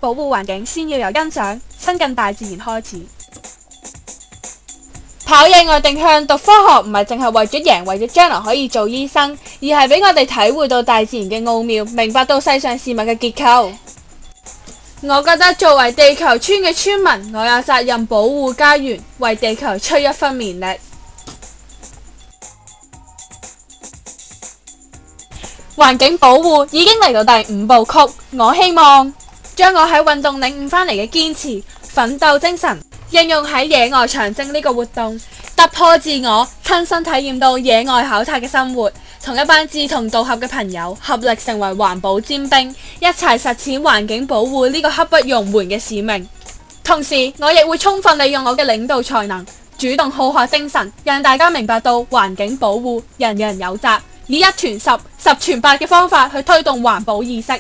保護環境先要由欣賞、親近大自然開始。跑野外定向讀科學唔係淨係為咗贏，為咗將來可以做醫生，而係俾我哋體會到大自然嘅奧妙，明白到世上事物嘅結構。我覺得作為地球村嘅村民，我有責任保護家園，為地球出一分綿力。環境保護已經嚟到第5部曲，我希望將我喺運動領悟返嚟嘅堅持、奮鬥精神應用喺野外長征呢個活動，突破自我，親身體驗到野外考察嘅生活，同一班志同道合嘅朋友合力成為環保尖兵，一齊實踐環境保護呢個刻不容緩嘅使命。同時，我亦會充分利用我嘅領導才能，主動好學精神，讓大家明白到環境保護人人有責，以一傳十、十傳百嘅方法去推動環保意識。